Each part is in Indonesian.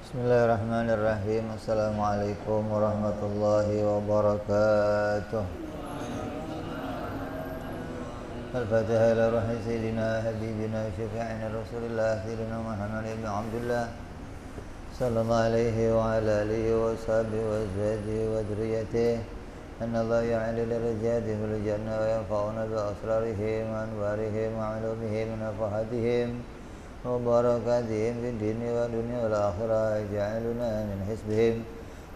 Bismillahirrahmanirrahim. Assalamualaikum warahmatullahi wabarakatuh. Al-Fatihah ila ruhi sayyidina habibina syafi'ina Rasulillah sayyidina Muhammad ibn Abdullah sallallahu alaihi wa ala alihi wa sahbihi wa azwajihi wa dhurriyyatihi. Anna Allah ya'ala darajatihim fil jannah wa yanfa'una bi asrarihim wa anwarihim wa 'ulumihim wa nafahatihim وبركاتهم في الدين والدنيا والآخرة يجعلنا من حزبهم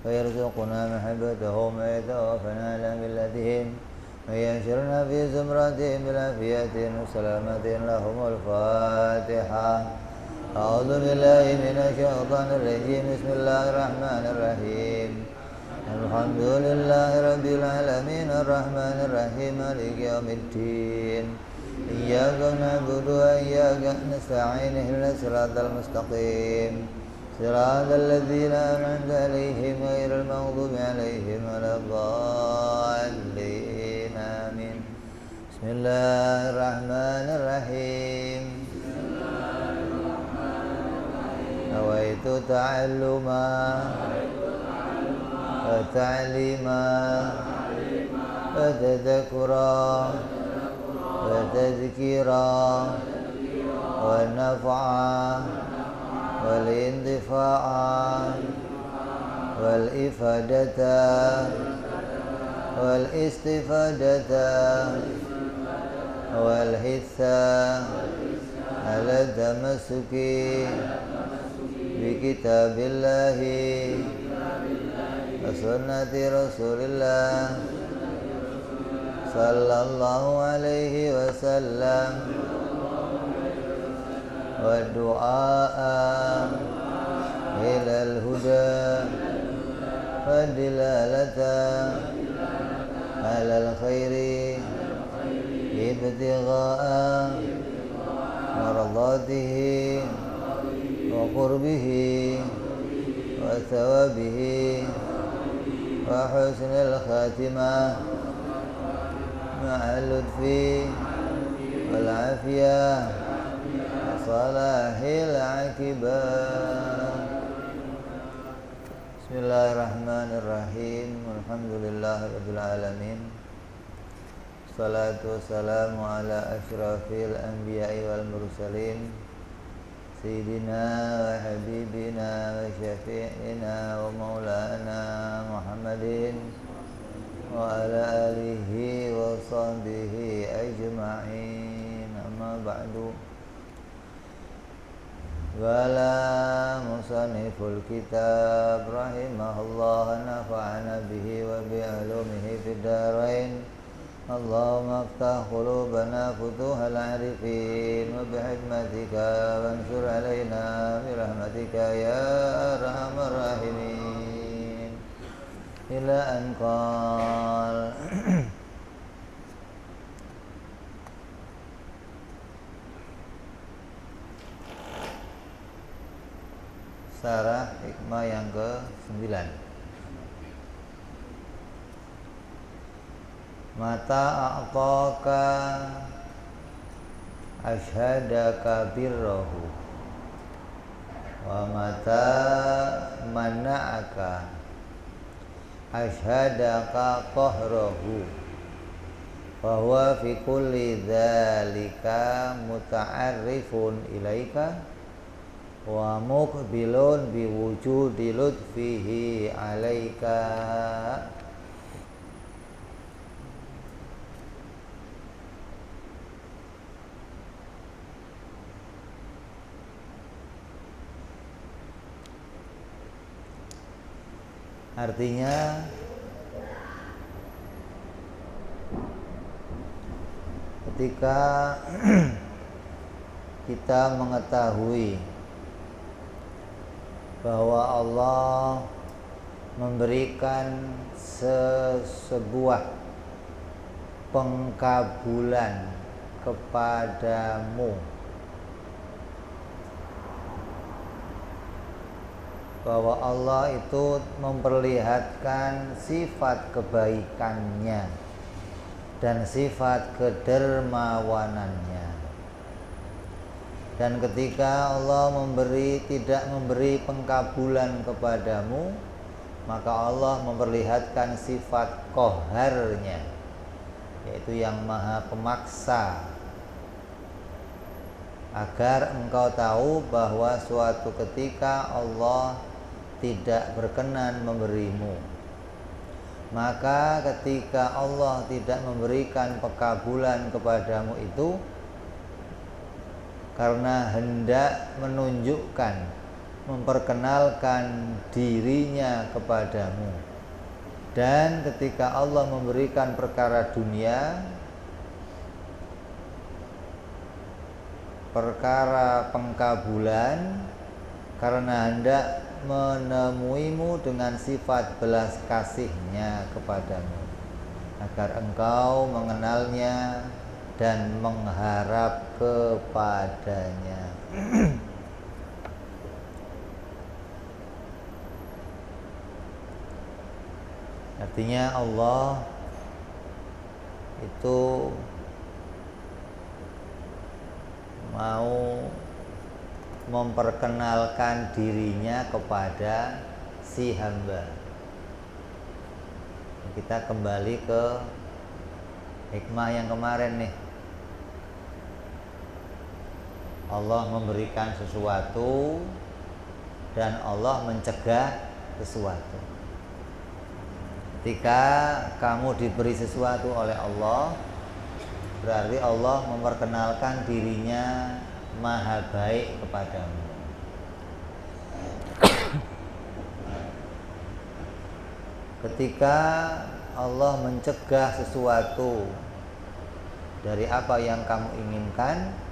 ويرزقنا محبتهم ويتوفنا على ملتهم وينشرنا في زمرتهم بالعافية والسلامة لهم الفاتحة. أعوذ بالله من الشيطان الرجيم. بسم الله الرحمن الرحيم. الحمد لله رب العالمين الرحمن الرحيم مالك يوم الدين. إياك نعبد وإياك نستعين اهدنا الصراط المستقيم صراط الذين أنعمت عليهم غير المغضوب عليهم ولا الضالين آمين. بسم الله الرحمن الرحيم. نويت تعلما وتعليما وتذكرا وتذكيرا والنفعا والانتفاعا والإفادة والاستفادة والحثا على التمسك بكتاب الله وسنة رسول الله sallallahu alaihi wasallam wa du'a ilal huda wa dilalata alal khairi ibtigha'a maradatihi wa qurbihi wa thawabihi wa husnil khatimah مع اللطف والعافية وصلاح العاقبة. Bismillahirrahmanirrahim. Alhamdulillahirabbil alamin. Wassalatu wassalamu ala asyrafil anbiya'i wal mursalin sayyidina wa habibina wa syafi'ina wa maulana Muhammadin wa ala alihi wa sahbihi ajma'in. Amma ba'du. Wala musanniful kitab rahimahullah nafa'ana bihi wa bi'alumihi fid darain. Allahumma aftah qulubana futuhal arifin wa bihikmatika wansur alaina birahmatika ya arhamar rahimin. Ila an qal Sarah hikmah yang ke-9. Mata a'taka ashhadaka birrahu wa mata mana'aka ashhadaka qahrahu wa huwa fi kulli dzalika muta'arrifun ilaika wa muqbilun bi wujudi lutfihi alaika. Artinya ketika kita mengetahui bahwa Allah memberikan sebuah pengkabulan kepadamu, bahwa Allah itu memperlihatkan sifat kebaikannya dan sifat kedermawanannya, Dan ketika Allah tidak memberi pengkabulan kepadamu, maka Allah memperlihatkan sifat qaharnya, yaitu yang maha pemaksa, agar engkau tahu bahwa suatu ketika Allah tidak berkenan memberimu. Maka ketika Allah tidak memberikan pengkabulan kepadamu itu karena hendak menunjukkan, memperkenalkan dirinya kepadamu. Dan ketika Allah memberikan perkara dunia, perkara pengkabulan, karena hendak menemuimu dengan sifat belas kasihnya kepadamu, agar engkau mengenalnya dan mengharap kepadanya. Artinya Allah itu mau memperkenalkan dirinya kepada si hamba. Kita kembali ke hikmah yang kemarin nih. Allah memberikan sesuatu dan Allah mencegah sesuatu. Ketika kamu diberi sesuatu oleh Allah, berarti Allah memperkenalkan dirinya maha baik kepadamu. Ketika Allah mencegah sesuatu dari apa yang kamu inginkan,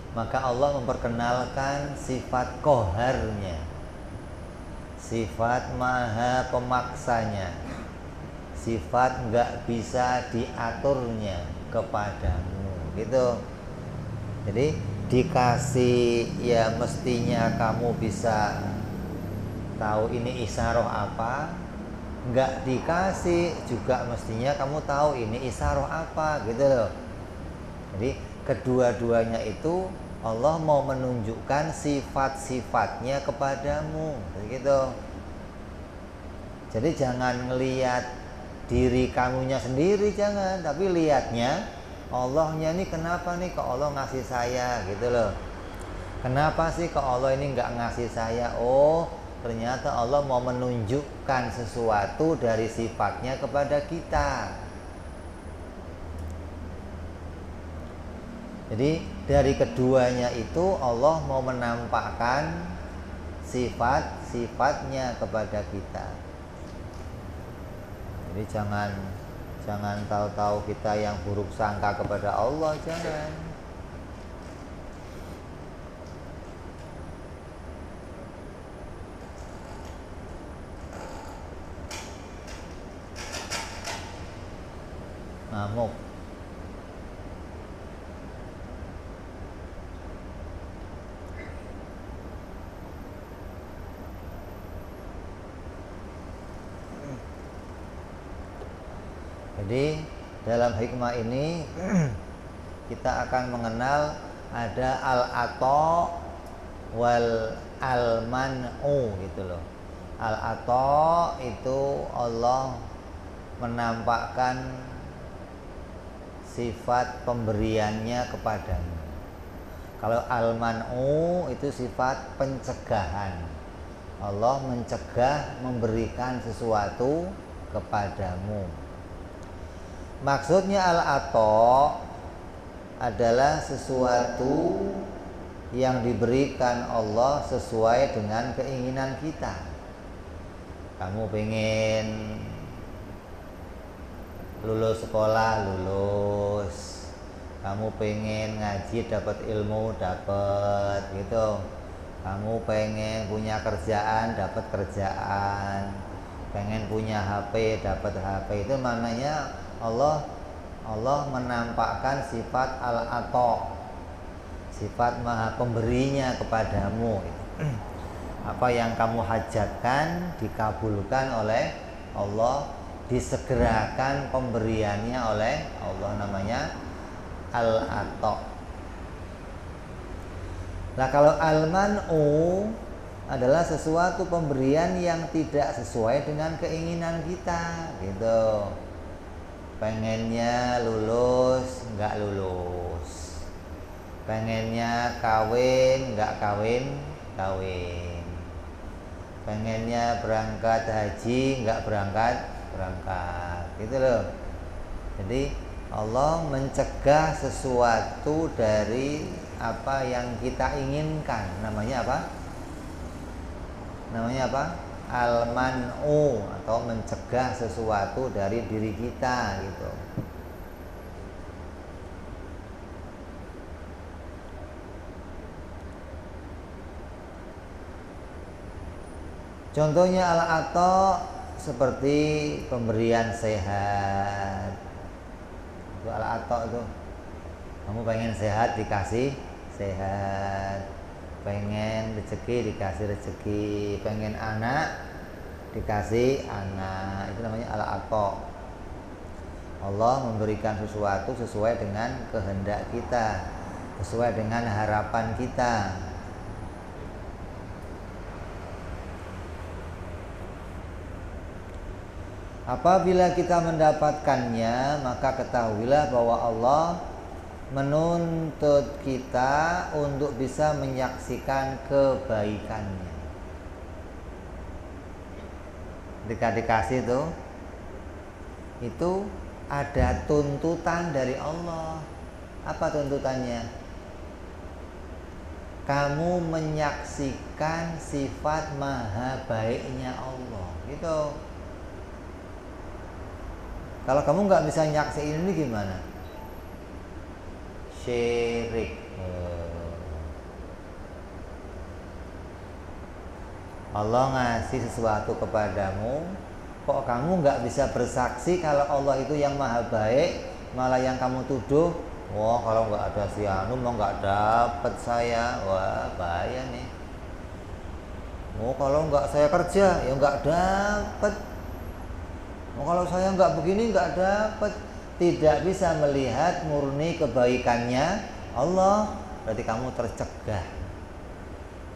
maka Allah memperkenalkan sifat qaharnya, sifat maha pemaksanya, sifat nggak bisa diaturnya kepadamu, gitu. Jadi dikasih ya mestinya kamu bisa tahu ini isyarah apa, nggak dikasih juga mestinya kamu tahu ini isyarah apa, gitu loh. Jadi kedua-duanya itu Allah mau menunjukkan sifat-sifatnya kepadamu, gitu. Jadi jangan ngelihat diri kamunya sendiri, jangan, tapi lihatnya Allahnya ini kenapa nih kok Allah ngasih saya, gitu loh. Kenapa sih kok Allah ini nggak ngasih saya? Oh, ternyata Allah mau menunjukkan sesuatu dari sifatnya kepada kita. Jadi dari keduanya itu Allah mau menampakkan sifat-sifatnya kepada kita. Jadi jangan tahu-tahu kita yang buruk sangka kepada Allah, jangan. Ngamuk. Jadi dalam hikmah ini kita akan mengenal ada al-ata wal al-man'u, gitu loh. Al-ata itu Allah menampakkan sifat pemberiannya kepadamu. Kalau al-man'u itu sifat pencegahan. Allah mencegah memberikan sesuatu kepadamu. Maksudnya al-ata adalah sesuatu yang diberikan Allah sesuai dengan keinginan kita. Kamu pengen lulus sekolah, lulus. Kamu pengen ngaji, dapat ilmu, dapat, gitu. Kamu pengen punya kerjaan, dapat kerjaan. Pengen punya HP, dapat HP. Itu maknanya Allah menampakkan sifat al-ata, sifat maha pemberinya kepadamu. Apa yang kamu hajatkan dikabulkan oleh Allah, disegerakan pemberiannya oleh Allah, namanya al-ata. Nah kalau al-man'u adalah sesuatu pemberian yang tidak sesuai dengan keinginan kita gitu. Pengennya lulus nggak lulus, pengennya kawin nggak kawin, pengennya berangkat haji nggak berangkat gitu loh. Jadi Allah mencegah sesuatu dari apa yang kita inginkan. Namanya apa? Al-man'u, atau mencegah sesuatu dari diri kita gitu. Contohnya al-ata seperti pemberian sehat. Itu al-ata itu. Kamu pengen sehat dikasih sehat, pengen rezeki dikasih rezeki, pengen anak dikasih anak. Itu namanya al-ata. Allah memberikan sesuatu sesuai dengan kehendak kita, sesuai dengan harapan kita. Apabila kita mendapatkannya, maka ketahuilah bahwa Allah menuntut kita untuk bisa menyaksikan kebaikannya. Ketika dikasih itu ada tuntutan dari Allah. Apa tuntutannya? Kamu menyaksikan sifat maha baiknya Allah gitu. Kalau kamu nggak bisa nyaksiin ini gimana? Syirik. Allah ngasih sesuatu kepadamu, kok kamu nggak bisa bersaksi kalau Allah itu yang maha baik, malah yang kamu tuduh, wah kalau nggak ada si Anu mau nggak dapet saya, wah bahaya nih. Oh kalau nggak saya kerja ya nggak dapet. Oh kalau saya nggak begini nggak dapet. Tidak bisa melihat murni kebaikannya Allah, berarti kamu tercegah.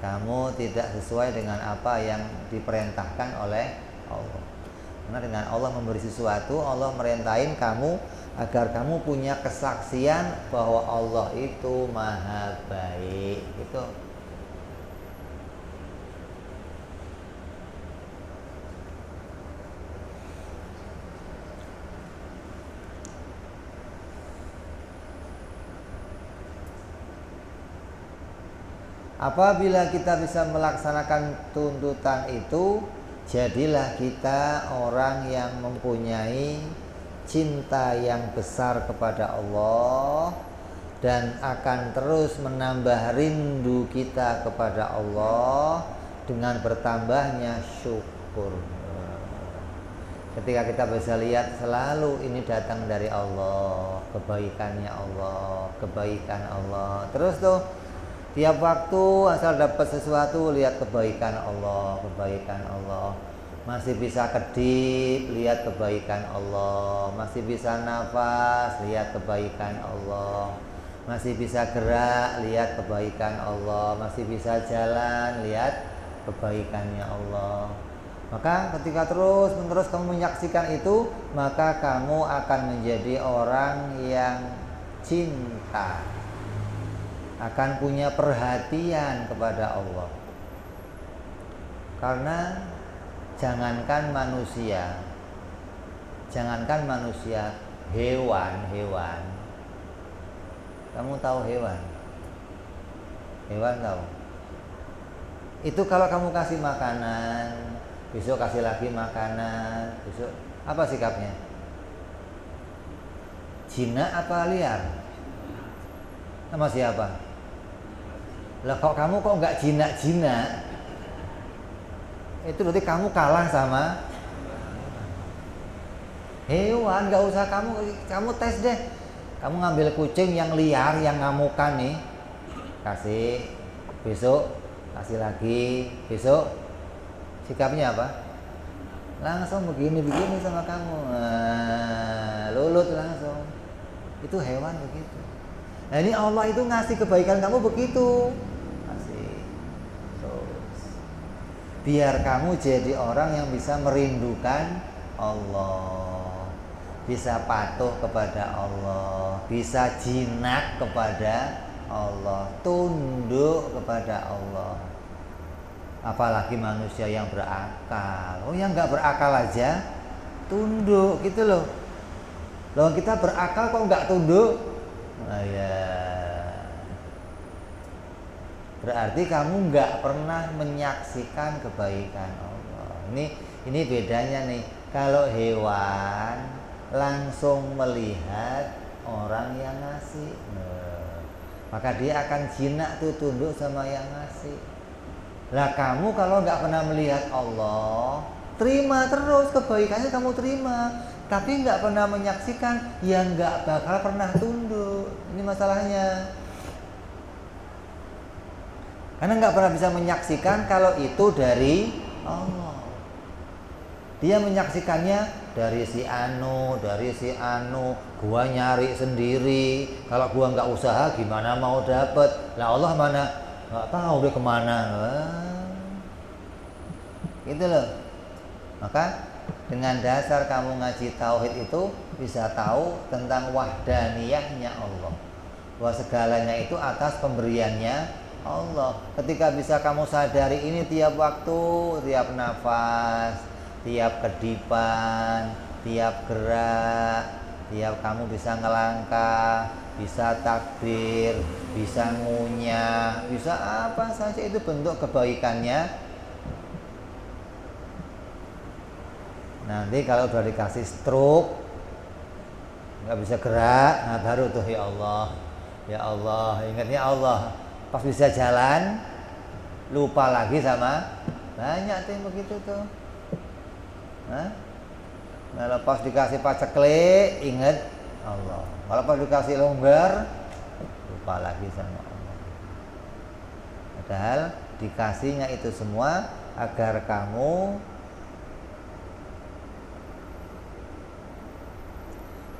Kamu tidak sesuai dengan apa yang diperintahkan oleh Allah. Karena dengan Allah memberi sesuatu, Allah merintahin kamu agar kamu punya kesaksian bahwa Allah itu maha baik. Gitu. Apabila kita bisa melaksanakan tuntutan itu, jadilah kita orang yang mempunyai cinta yang besar kepada Allah dan akan terus menambah rindu kita kepada Allah dengan bertambahnya syukur. Ketika kita bisa lihat selalu ini datang dari Allah, kebaikannya Allah, kebaikan Allah. Terus tiap waktu asal dapat sesuatu lihat kebaikan Allah, kebaikan Allah. Masih bisa kedip, lihat kebaikan Allah. Masih bisa nafas, lihat kebaikan Allah. Masih bisa gerak, lihat kebaikan Allah. Masih bisa jalan, lihat kebaikannya Allah. Maka ketika terus menerus kamu menyaksikan itu, maka kamu akan menjadi orang yang cinta, akan punya perhatian kepada Allah. Karena jangankan manusia, hewan. Kamu tahu hewan? Hewan tahu? Itu kalau kamu kasih makanan, besok kasih lagi makanan, besok apa sikapnya? Jinak apa liar? Sama siapa? Lah kok kamu kok nggak jinak-jinak? Itu berarti kamu kalah sama hewan. Nggak usah kamu tes deh. Kamu ngambil kucing yang liar, yang ngamukan nih, kasih, besok kasih lagi, besok sikapnya apa? Langsung begini sama kamu, lulut langsung. Itu hewan begitu. Nah ini Allah itu ngasih kebaikan kamu begitu. biar kamu jadi orang yang bisa merindukan Allah, bisa patuh kepada Allah, bisa jinak kepada Allah, tunduk kepada Allah. Apalagi manusia yang berakal. Oh, yang nggak berakal aja tunduk gitu loh. Loh, kita berakal kok nggak tunduk? Nah, ya. Berarti kamu nggak pernah menyaksikan kebaikan Allah. Ini bedanya nih. Kalau hewan langsung melihat orang yang ngasih, maka dia akan jinak tuh tunduk sama yang ngasih. Lah kamu kalau nggak pernah melihat Allah, terima terus kebaikannya kamu terima, tapi nggak pernah menyaksikan, ya nggak bakal pernah tunduk. Ini masalahnya. Karena nggak pernah bisa menyaksikan kalau itu dari Allah. Dia menyaksikannya dari si anu, gua nyari sendiri. Kalau gua nggak usaha, gimana mau dapet? Lah Allah mana? Nggak tahu dia kemana. Gitu loh. Maka dengan dasar kamu ngaji tauhid itu bisa tahu tentang wahdaniyahnya Allah. Bahwa segalanya itu atas pemberiannya Allah. Ketika bisa kamu sadari ini tiap waktu, tiap nafas, tiap kedipan, tiap gerak, tiap kamu bisa ngelangkah, bisa takbir, bisa ngunyah, bisa apa saja itu bentuk kebaikannya. Nanti kalau udah dikasih stroke, nggak bisa gerak, nah baru tuh ya Allah, ingatnya Allah. Pas bisa jalan, lupa lagi sama banyak tuh yang begitu tuh. Kalau pas dikasih paceklik, ingat Allah. Kalau pas dikasih longgar, lupa lagi sama Allah. Padahal dikasihnya itu semua agar kamu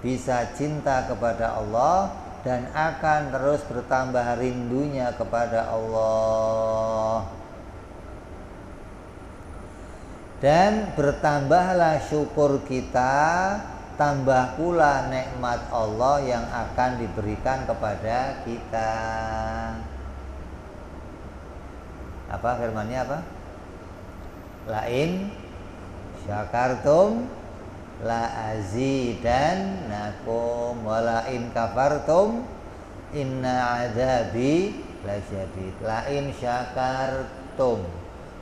bisa cinta kepada Allah dan akan terus bertambah rindunya kepada Allah. Dan bertambahlah syukur kita, tambah pula nikmat Allah yang akan diberikan kepada kita. Apa firmannya apa? Lain syakartum la azidannakum wala in kafartum inna azabi lasyadid. La in syakartum,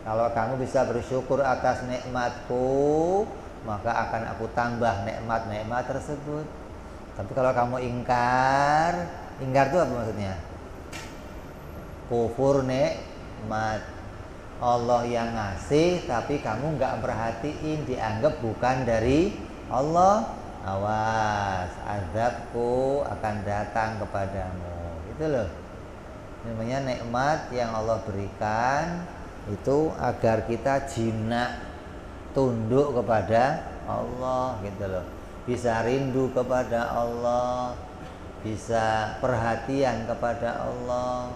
kalau kamu bisa bersyukur atas nikmatku, maka akan aku tambah nikmat-nikmat tersebut. Tapi kalau kamu ingkar itu apa maksudnya? Kufur nikmat. Allah yang ngasih tapi kamu nggak perhatiin, dianggap bukan dari Allah. Awas, azabku akan datang kepadamu. Itu loh, namanya nikmat yang Allah berikan itu agar kita jinak tunduk kepada Allah gitu loh. Bisa rindu kepada Allah, bisa perhatian kepada Allah.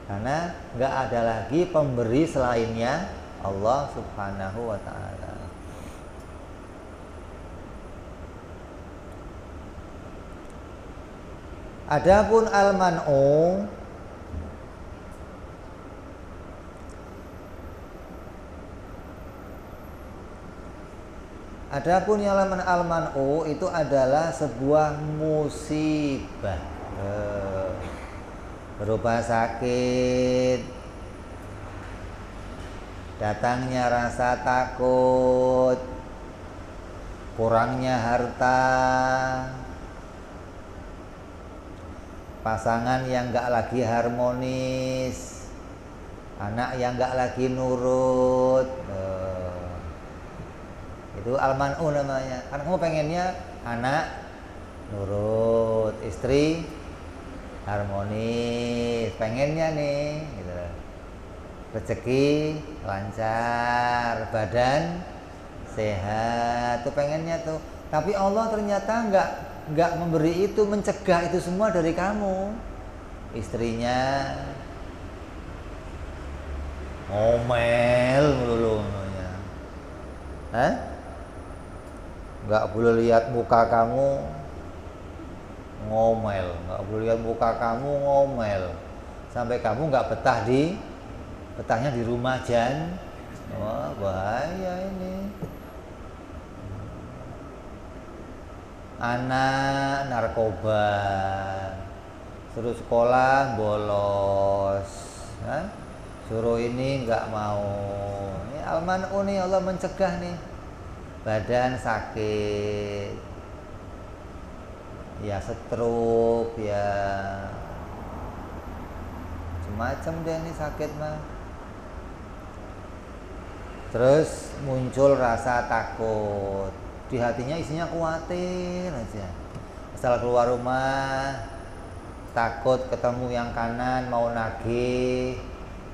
Karena nggak ada lagi pemberi selainnya Allah Subhanahu wa ta'ala. Adapun al-man'u, yang al-man'u itu adalah sebuah musibah. Berupa sakit, datangnya rasa takut, kurangnya harta, pasangan yang gak lagi harmonis, anak yang gak lagi nurut. Itu al-man'u namanya. Karena kamu pengennya anak nurut, istri harmonis, pengennya nih gitu. Rezeki lancar, badan sehat, tuh pengennya tuh. Tapi Allah ternyata nggak memberi itu, mencegah itu semua dari kamu. Istrinya ngomel melulu ya. Nggak boleh lihat muka kamu ngomel, nggak boleh lihat muka kamu ngomel, sampai kamu nggak betahnya di rumah Jan. Wah, bahaya ini. Anak narkoba, suruh sekolah bolos, suruh ini nggak mau. Ini al-man'u nih, Allah mencegah nih. Badan sakit, ya stroke, ya semacam deh ini sakit mah. Terus muncul rasa takut, di hatinya isinya khawatir aja. Asal keluar rumah takut ketemu yang kanan mau nagih,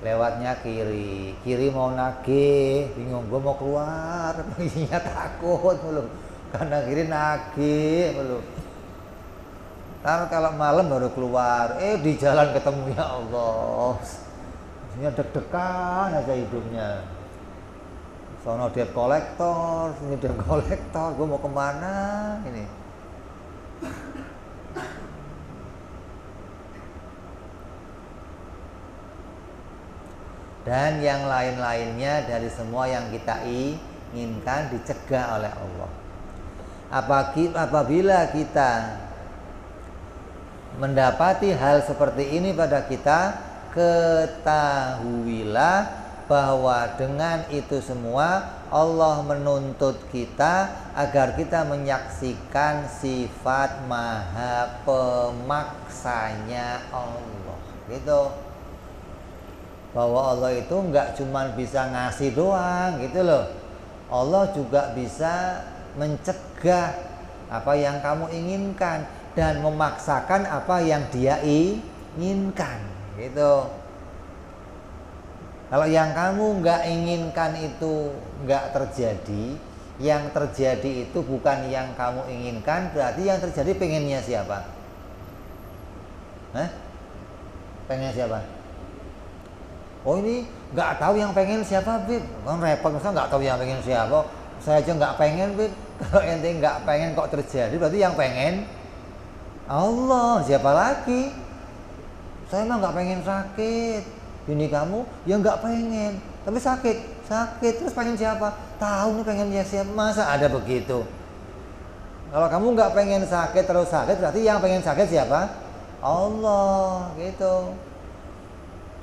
lewatnya kiri mau nagih, bingung gue mau keluar, isinya takut mulu, karena kiri nagih mulu. Ntar kalau malam baru keluar, di jalan ketemu, ya Allah, isinya deg-degan aja hidupnya. Sono debt kolektor, sini debt kolektor, gue mau kemana ini? Dan yang lain-lainnya dari semua yang kita inginkan dicegah oleh Allah. Apabila kita mendapati hal seperti ini pada kita, ketahuilah bahwa dengan itu semua Allah menuntut kita agar kita menyaksikan sifat maha pemaksanya Allah, gitu. Bahwa Allah itu nggak cuma bisa ngasih doang, gitu loh. Allah juga bisa mencegah apa yang kamu inginkan dan memaksakan apa yang Dia inginkan, gitu. Kalau yang kamu nggak inginkan itu nggak terjadi, yang terjadi itu bukan yang kamu inginkan, berarti yang terjadi pengennya siapa? Pengen siapa? Oh, ini nggak tahu yang pengen siapa, Bib. Kan repot, masa nggak tahu yang pengen siapa. Saya aja nggak pengen, Bib. Kalau ente nggak pengen kok terjadi, berarti yang pengen Allah. Siapa lagi? Saya mah nggak pengen sakit. Bini kamu ya nggak pengen, tapi sakit. Terus pengen siapa? Tahu nih pengen siapa? Masa ada begitu? Kalau kamu nggak pengen sakit terus sakit, berarti yang pengen sakit siapa? Allah, gitu.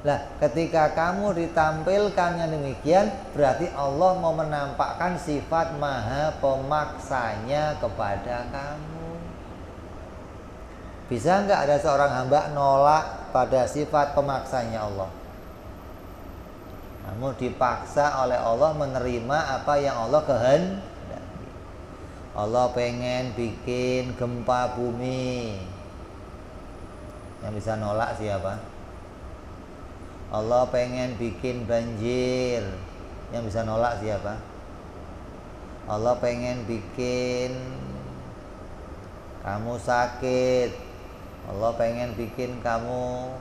Nah, ketika kamu ditampilkannya demikian, berarti Allah mau menampakkan sifat maha pemaksanya kepada kamu. Bisa nggak ada seorang hamba nolak pada sifat pemaksanya Allah? Kamu dipaksa oleh Allah menerima apa yang Allah kehendaki. Allah pengen bikin gempa bumi, yang bisa nolak siapa? Allah pengen bikin banjir, yang bisa nolak siapa? Allah pengen bikin kamu sakit, Allah pengen bikin kamu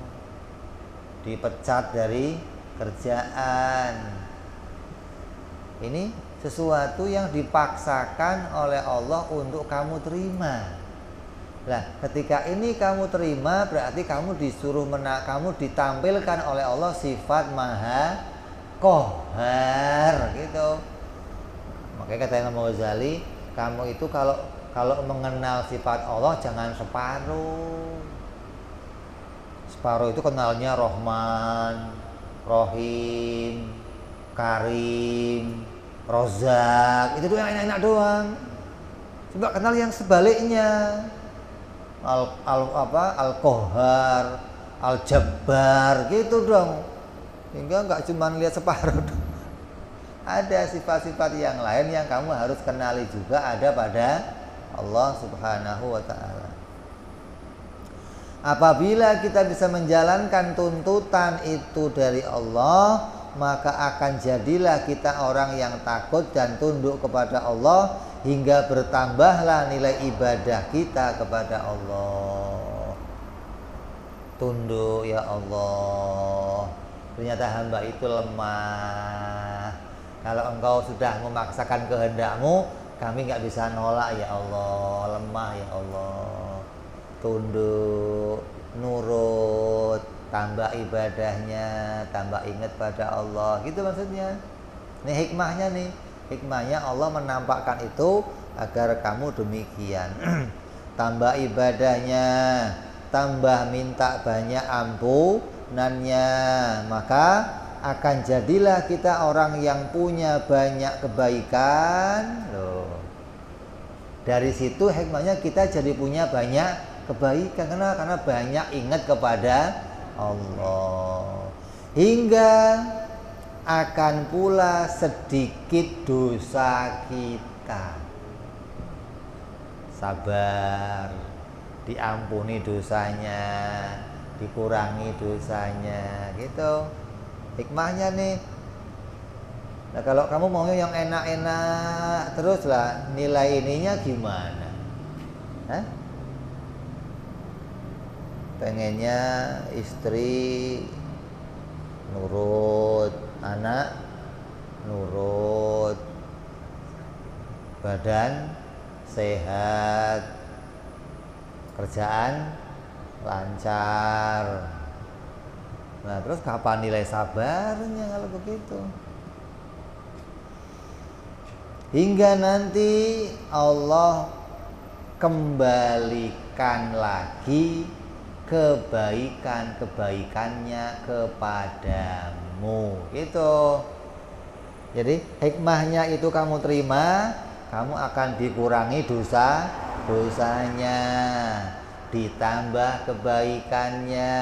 dipecat dari kerjaan. Ini sesuatu yang dipaksakan oleh Allah untuk kamu terima. Nah, ketika ini kamu terima, berarti kamu disuruh kamu ditampilkan oleh Allah sifat maha qahhar, gitu. Makanya kata Imam Ghazali, kamu itu kalau mengenal sifat Allah jangan separuh. Separuh itu kenalnya Rahman, Rohim, Karim, Rozak, itu tuh yang enak-enak doang. Coba kenal yang sebaliknya, Al-Qahhar, Al-Jabbar, gitu dong. Sehingga nggak cuma lihat separuh. Ada sifat-sifat yang lain yang kamu harus kenali juga ada pada Allah Subhanahu wa ta'ala. Apabila kita bisa menjalankan tuntutan itu dari Allah, maka akan jadilah kita orang yang takut dan tunduk kepada Allah, hingga bertambahlah nilai ibadah kita kepada Allah. Tunduk, ya Allah, Ternyata hamba itu lemah. Kalau engkau sudah memaksakan kehendakmu, kami nggak bisa nolak ya Allah. Lemah ya Allah. Tunduk, nurut, tambah ibadahnya, tambah ingat pada Allah. Gitu maksudnya. Ini hikmahnya nih. Hikmahnya Allah menampakkan itu agar kamu demikian. Tambah ibadahnya, tambah minta banyak ampunannya, maka akan jadilah kita orang yang punya banyak kebaikan. Loh. Dari situ hikmahnya kita jadi punya banyak kebaikan. Karena banyak ingat kepada Allah. Hingga akan pula sedikit dosa kita. Sabar, diampuni dosanya, dikurangi dosanya, gitu. Hikmahnya nih. Nah, kalau kamu maunya yang enak-enak terus lah, nilai ininya gimana? Hah? Pengennya istri nurut, anak nurut, badan sehat, kerjaan lancar. Nah, terus kapan nilai sabarnya kalau begitu? Hingga nanti Allah kembalikan lagi kebaikan-kebaikannya kepadamu. Gitu. Jadi hikmahnya itu kamu terima, kamu akan dikurangi dosanya, ditambah kebaikannya,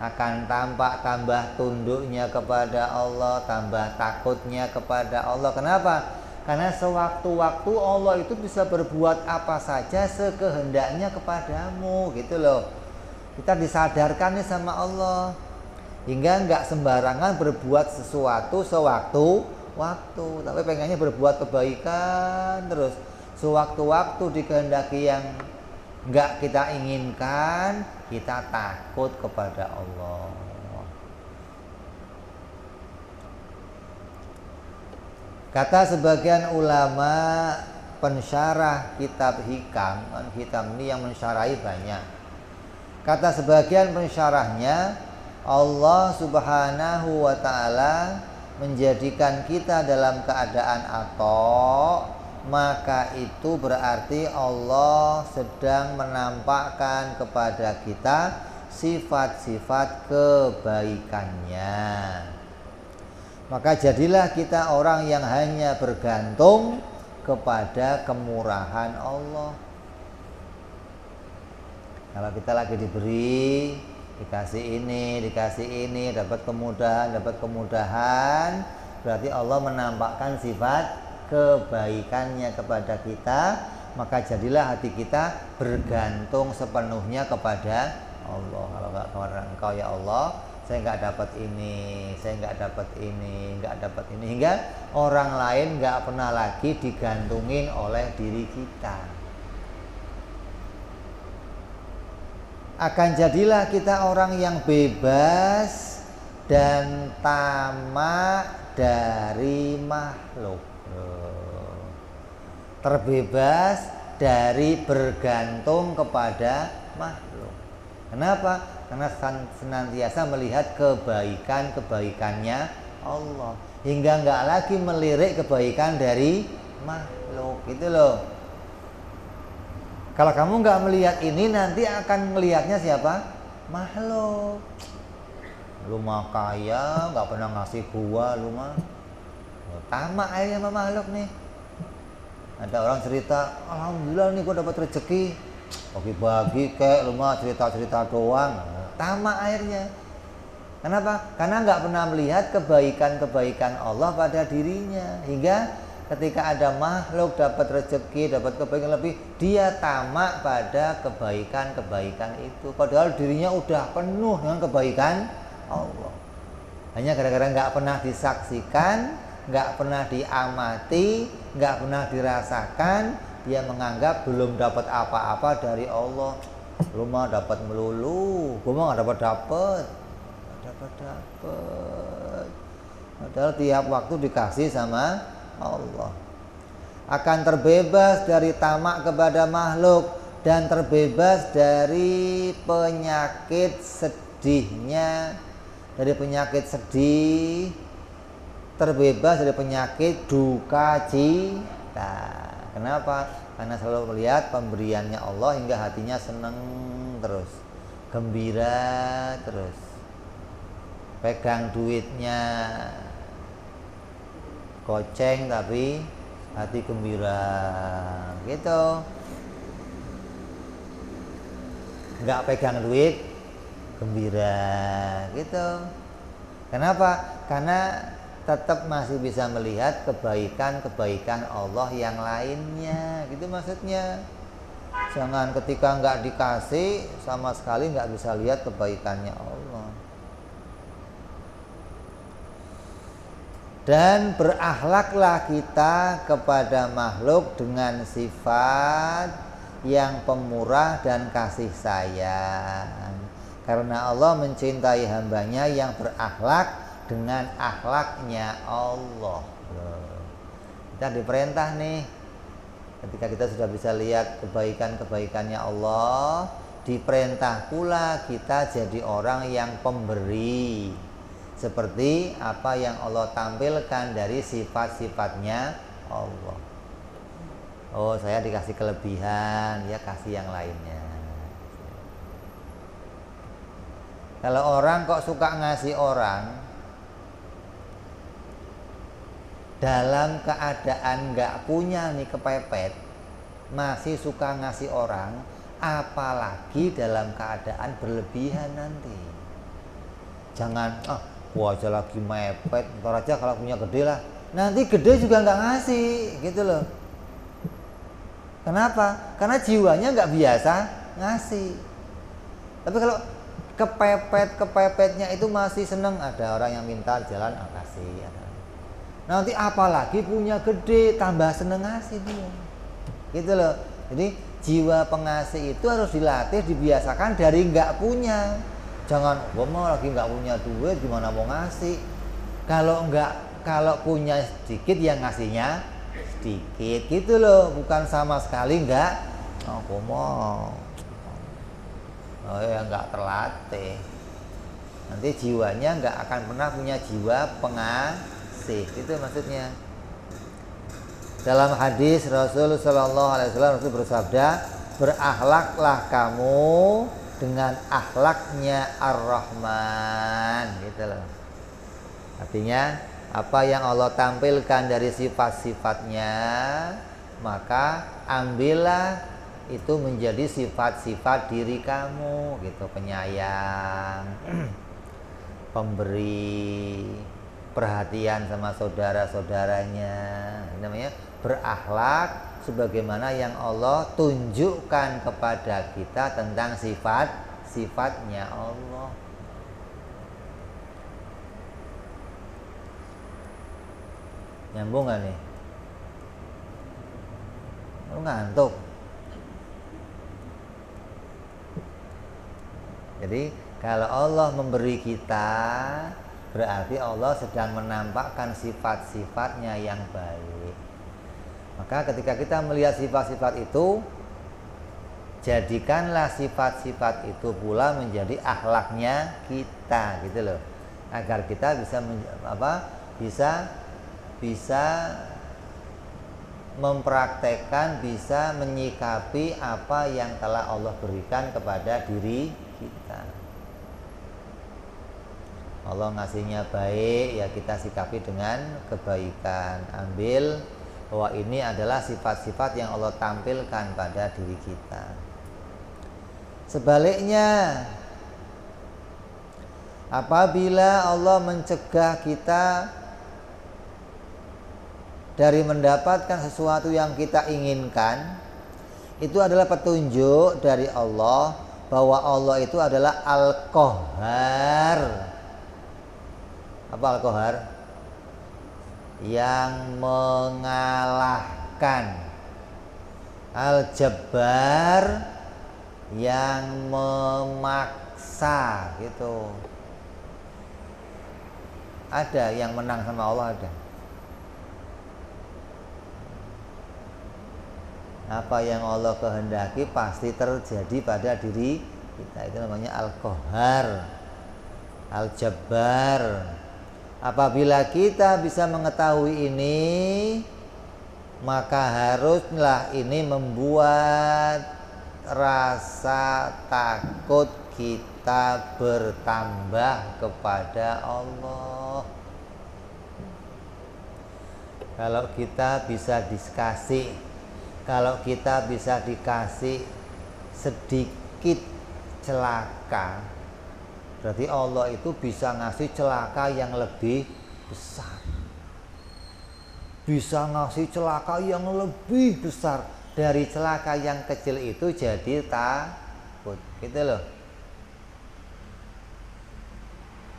akan tampak tambah tunduknya kepada Allah, tambah takutnya kepada Allah. Kenapa? Karena sewaktu-waktu Allah itu bisa berbuat apa saja sekehendaknya kepadamu, gitu loh. Kita disadarkan nih sama Allah, hingga nggak sembarangan berbuat sesuatu sewaktu-waktu, tapi pengennya berbuat kebaikan terus. Sewaktu-waktu dikehendaki yang nggak kita inginkan, kita takut kepada Allah. Kata sebagian ulama pensyarah kitab Hikam, Hikam ini yang mensyarahi banyak. Kata sebagian pensyarahnya, Allah Subhanahu wa ta'ala menjadikan kita dalam keadaan ato, maka itu berarti Allah sedang menampakkan kepada kita sifat-sifat kebaikannya. Maka jadilah kita orang yang hanya bergantung kepada kemurahan Allah. Kalau kita lagi diberi, dikasih ini, dapat kemudahan, berarti Allah menampakkan sifat kebaikannya kepada kita, maka jadilah hati kita bergantung sepenuhnya kepada Allah. Kalau nggak kepada Engkau ya Allah, saya nggak dapat ini, hingga orang lain nggak pernah lagi digantungin oleh diri kita. Akan jadilah kita orang yang bebas dan tamak dari makhluk. Terbebas dari bergantung kepada makhluk. Kenapa? Karena senantiasa melihat kebaikan-kebaikannya Allah, hingga nggak lagi melirik kebaikan dari makhluk. Gitu loh. Kalau kamu nggak melihat ini, nanti akan melihatnya siapa? Makhluk. Lu mah kaya, nggak pernah ngasih gua, lu mah tamak aja sama makhluk nih. Ada orang cerita, alhamdulillah nih gua dapat rezeki, bagi-bagi kayak lu mah cerita-cerita doang. Tamak akhirnya. Kenapa? Karena nggak pernah melihat kebaikan-kebaikan Allah pada dirinya, hingga ketika ada makhluk dapat rezeki, dapat kebaikan lebih, dia tamak pada kebaikan-kebaikan itu. Padahal dirinya udah penuh dengan kebaikan Allah. Hanya gara-gara nggak pernah disaksikan, nggak pernah diamati, nggak pernah dirasakan, dia menganggap belum dapat apa-apa dari Allah. Lu mah dapat melulu, gua mah nggak dapat. dapat. Padahal tiap waktu dikasih sama Allah. Akan terbebas dari tamak kepada makhluk dan terbebas dari penyakit sedihnya, dari penyakit sedih, terbebas dari penyakit duka cita. Kenapa? Karena selalu melihat pemberiannya Allah hingga hatinya senang terus, gembira terus. Pegang duitnya goceng tapi hati gembira gitu. Nggak pegang duit gembira gitu. Kenapa? Karena tetap masih bisa melihat kebaikan-kebaikan Allah yang lainnya, gitu maksudnya. Jangan ketika nggak dikasih sama sekali nggak bisa lihat kebaikannya Allah. Dan berakhlaklah kita kepada makhluk dengan sifat yang pemurah dan kasih sayang. Karena Allah mencintai hambanya yang berakhlak dengan akhlaknya Allah. Kita diperintah nih, ketika kita sudah bisa lihat kebaikan-kebaikannya Allah, diperintah pula kita jadi orang yang pemberi, seperti apa yang Allah tampilkan dari sifat-sifatnya Allah. Oh, saya dikasih kelebihan, ya kasih yang lainnya. Kalau orang kok suka ngasih orang dalam keadaan nggak punya nih, kepepet, masih suka ngasih orang, apalagi dalam keadaan berlebihan nanti. Jangan, gua aja lagi mepet, ntar aja kalau punya gede lah. Nanti gede juga nggak ngasih, gitu loh. Kenapa? Karena jiwanya nggak biasa ngasih. Tapi kalau kepepetnya itu masih seneng, ada orang yang minta jalan, kasih. Nanti apalagi punya gede, tambah seneng ngasih dia, gitu loh. Jadi jiwa pengasih itu harus dilatih, dibiasakan dari nggak punya. Jangan, gua mau lagi nggak punya duit, gimana mau ngasih? Kalau punya sedikit, yang ngasihnya sedikit, gitu loh. Bukan sama sekali nggak. Gua mau. Ya nggak terlatih. Nanti jiwanya nggak akan pernah punya jiwa pengasih. Itu maksudnya. Dalam hadis Rasul Sallallahu Alaihi Wasallam, Rasul bersabda, berakhlaklah kamu dengan akhlaknya Ar-Rahman, gitu loh. Artinya apa yang Allah tampilkan dari sifat-sifatnya, maka ambillah itu menjadi sifat-sifat diri kamu, gitu. Penyayang, pemberi, perhatian sama saudara-saudaranya, namanya berakhlak sebagaimana yang Allah tunjukkan kepada kita tentang sifat-sifatnya Allah. Nyambung gak nih? Lu ngantuk? Jadi kalau Allah memberi kita, berarti Allah sedang menampakkan sifat-sifatnya yang baik. Maka ketika kita melihat sifat-sifat itu, jadikanlah sifat-sifat itu pula menjadi akhlaknya kita, gitu loh. Agar kita bisa mempraktekkan, bisa menyikapi apa yang telah Allah berikan kepada diri kita. Allah ngasihnya baik, ya kita sikapi dengan kebaikan. Ambil bahwa ini adalah sifat-sifat yang Allah tampilkan pada diri kita. Sebaliknya, apabila Allah mencegah kita dari mendapatkan sesuatu yang kita inginkan, itu adalah petunjuk dari Allah bahwa Allah itu adalah Al-Qahhar. Apa Al-Qahhar? Yang mengalahkan. Al-Jabbar, yang memaksa, gitu. Ada yang menang sama Allah, ada. Apa yang Allah kehendaki pasti terjadi pada diri kita. Itu namanya Al-Qahhar, Al-Jabbar. Apabila kita bisa mengetahui ini, maka haruslah ini membuat rasa takut kita bertambah kepada Allah. Kalau kita bisa dikasih, kalau kita bisa dikasih sedikit celaka, berarti Allah itu bisa ngasih celaka yang lebih besar. Bisa ngasih celaka yang lebih besar. Dari celaka yang kecil itu jadi takut, gitu loh.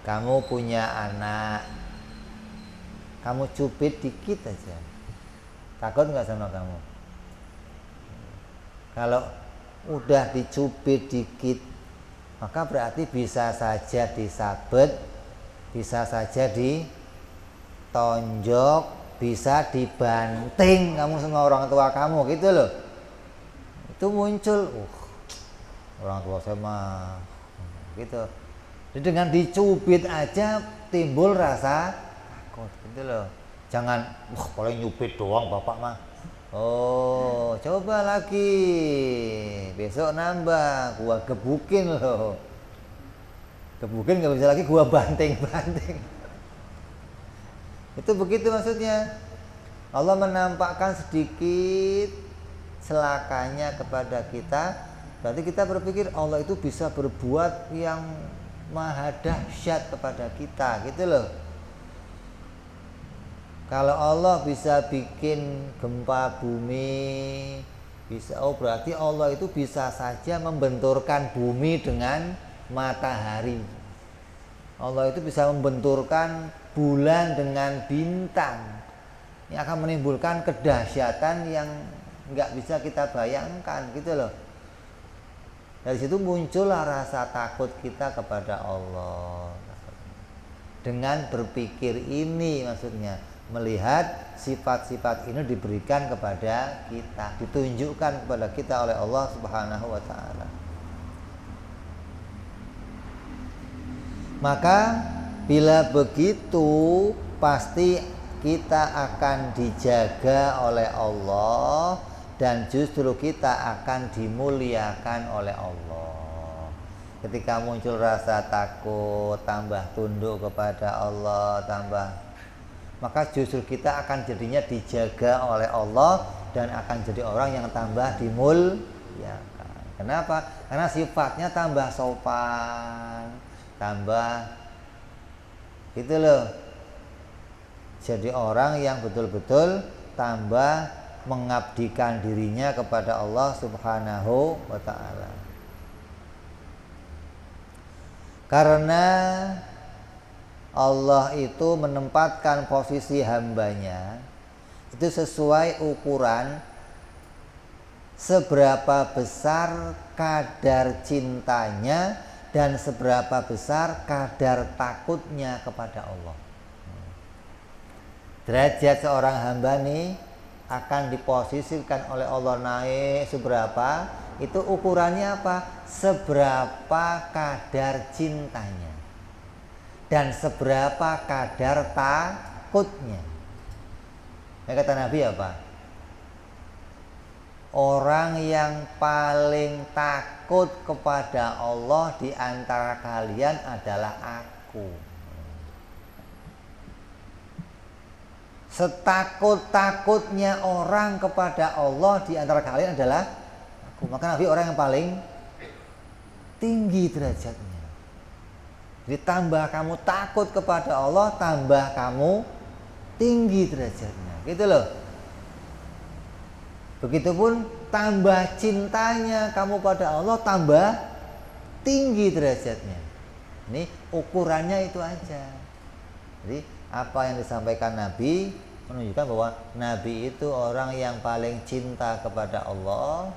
Kamu punya anak, kamu cubit dikit aja, takut nggak sama kamu? Kalau udah dicubit dikit, maka berarti bisa saja disabet, bisa saja ditonjok, bisa dibanting kamu sama orang tua kamu, gitu loh. Itu muncul, orang tua saya mah, gitu. Jadi dengan dicubit aja timbul rasa takut, gitu loh. Jangan, paling nyubit doang bapak mah. Oh, coba lagi, besok nambah, gua gebukin loh. Gebukin nggak bisa lagi, gua banting-banting. Itu begitu maksudnya. Allah menampakkan sedikit celakanya kepada kita, berarti kita berpikir Allah itu bisa berbuat yang maha dahsyat kepada kita, gitu loh. Kalau Allah bisa bikin gempa bumi, bisa, oh berarti Allah itu bisa saja membenturkan bumi dengan matahari. Allah itu bisa membenturkan bulan dengan bintang. Ini akan menimbulkan kedahsyatan yang nggak bisa kita bayangkan, gitu loh. Dari situ muncullah rasa takut kita kepada Allah. Dengan berpikir ini maksudnya, melihat sifat-sifat ini diberikan kepada kita, ditunjukkan kepada kita oleh Allah Subhanahu wa ta'ala. Maka bila begitu pasti kita akan dijaga oleh Allah dan justru kita akan dimuliakan oleh Allah. Ketika muncul rasa takut, tambah tunduk kepada Allah, maka justru kita akan jadinya dijaga oleh Allah dan akan jadi orang yang tambah dimuliakan. Kenapa? Karena sifatnya tambah sopan, tambah, gitu loh. Jadi orang yang betul-betul tambah mengabdikan dirinya kepada Allah Subhanahu wa ta'ala. Karena Allah itu menempatkan posisi hambanya itu sesuai ukuran seberapa besar kadar cintanya dan seberapa besar kadar takutnya kepada Allah. Derajat seorang hamba nih akan diposisikan oleh Allah naik seberapa, itu ukurannya apa? Seberapa kadar cintanya dan seberapa kadar takutnya. Kata Nabi apa? Orang yang paling takut kepada Allah di antara kalian adalah aku. Setakut-takutnya orang kepada Allah di antara kalian adalah aku. Maka Nabi orang yang paling tinggi derajatnya. Jadi tambah kamu takut kepada Allah, tambah kamu tinggi derajatnya, gitu loh. Begitupun tambah cintanya kamu pada Allah, tambah tinggi derajatnya. Ini ukurannya itu aja. Jadi apa yang disampaikan Nabi menunjukkan bahwa Nabi itu orang yang paling cinta kepada Allah,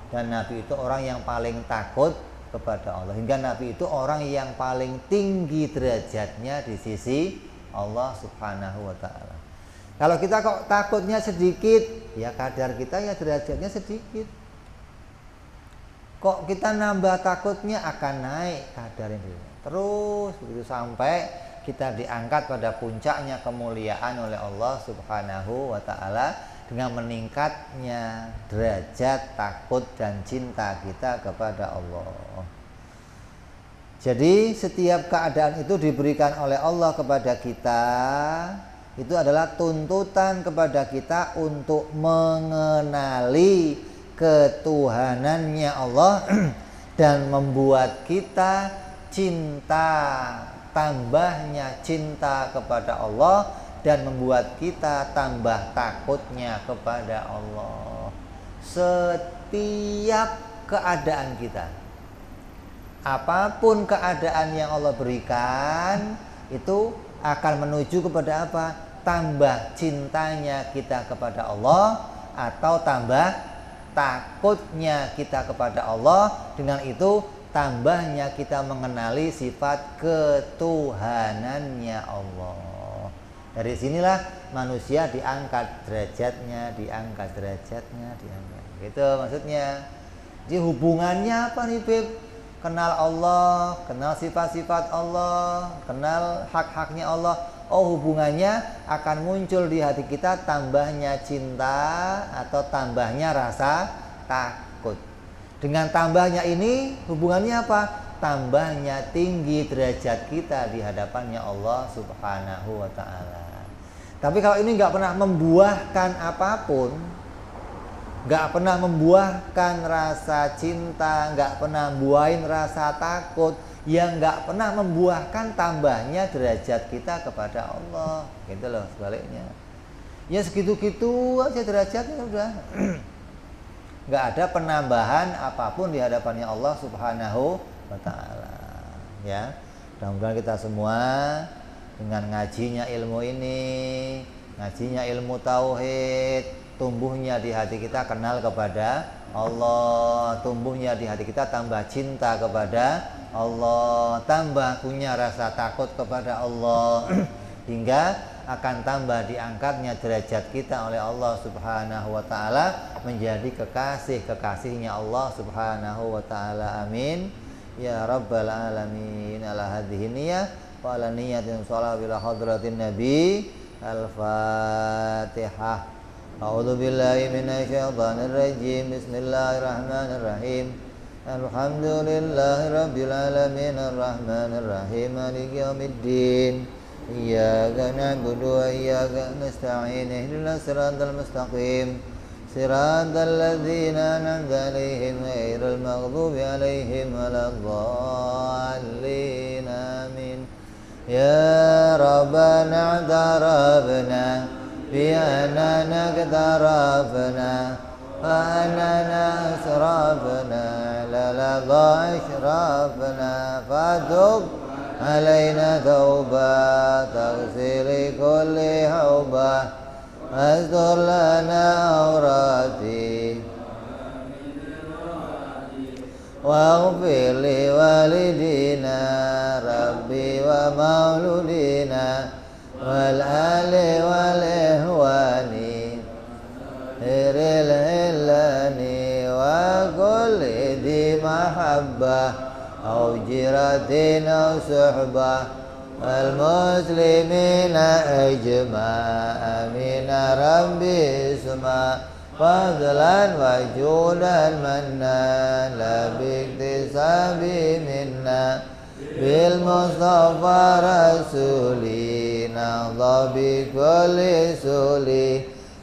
dan Nabi itu orang yang paling takut kepada Allah, hingga Nabi itu orang yang paling tinggi derajatnya di sisi Allah Subhanahu wa ta'ala. Kalau kita kok takutnya sedikit, ya kadar kita ya derajatnya sedikit. Kok kita nambah takutnya akan naik kadarnya. Terus begitu sampai kita diangkat pada puncaknya kemuliaan oleh Allah Subhanahu wa ta'ala dengan meningkatnya derajat takut dan cinta kita kepada Allah. Jadi setiap keadaan itu diberikan oleh Allah kepada kita, itu adalah tuntutan kepada kita untuk mengenali ketuhanannya Allah dan membuat kita cinta, tambahnya cinta kepada Allah dan membuat kita tambah takutnya kepada Allah. Setiap keadaan kita, apapun keadaan yang Allah berikan, itu akan menuju kepada apa? Tambah cintanya kita kepada Allah atau tambah takutnya kita kepada Allah. Dengan itu tambahnya kita mengenali sifat ketuhanannya Allah. Dari sinilah manusia diangkat derajatnya. Gitu maksudnya. Jadi hubungannya apa nih, Beb? Kenal Allah, kenal sifat-sifat Allah, kenal hak-haknya Allah. Oh, hubungannya akan muncul di hati kita tambahnya cinta atau tambahnya rasa takut. Dengan tambahnya ini hubungannya apa? Tambahnya tinggi derajat kita di hadapannya Allah Subhanahu wa ta'ala. Tapi kalau ini nggak pernah membuahkan apapun, nggak pernah membuahkan rasa cinta, nggak pernah buahin rasa takut, yang nggak pernah membuahkan tambahnya derajat kita kepada Allah, gitu loh sebaliknya. Ya segitu-gitu aja derajatnya udah. Nggak ada penambahan apapun di hadapannya Allah Subhanahu wa ta'ala. Ya, mudah-mudahan kita semua dengan ngajinya ilmu ini, ngajinya ilmu tauhid, tumbuhnya di hati kita kenal kepada Allah, tumbuhnya di hati kita tambah cinta kepada Allah, tambah punya rasa takut kepada Allah, hingga akan tambah diangkatnya derajat kita oleh Allah Subhanahu wa ta'ala menjadi kekasih-kekasihnya Allah Subhanahu wa ta'ala. Amin ya rabbal alamin. Ala hadhihi niyah wa ala niyatin shalah bila hadratin nabi. Al-Fatihah. A'udzu billahi minasyaitonir rajim. Bismillahirrahmanirrahim. Alhamdulillahi rabbil alamin arrahmanir rahim maliki yaumiddin. Iyyaka na'budu wa iyyaka nasta'in. Ihdinas siratal mustaqim. Siratal ladzina an'amta 'alaihim ghairil maghdubi 'alaihim waladdallin. Amin. Ya Rabbana i'tarafna بأننا اقترفنا وأننا أسرفنا على لظى أشرفنا فتب علينا توبة تغسل كل حوبة واستر لنا عوراتي واغفر لوالدينا ربي ومولودينا والآل والإخوان الهلاني وكل ذي محبة أو جيرة أو صحبة والمسلمين أجمع آمين ربي اسمع فضلا وجودا منا لا باكتساب منا بالمصطفى رسولي نهضى بكل سولي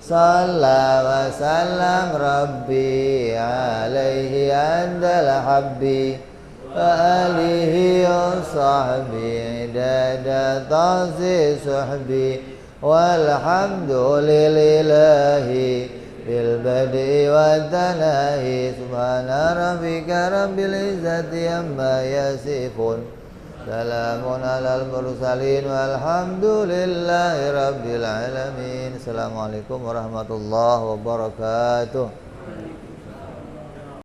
صلى وسلم ربي عليه عند الحب وآله وصحبه عدد تعصي صحبي والحمد لله بالبدء والتناهي سبحان ربك رب العزة عما يصفون سلام على المرسلين والحمد لله رب العالمين. Assalamualaikum warahmatullahi wabarakatuh.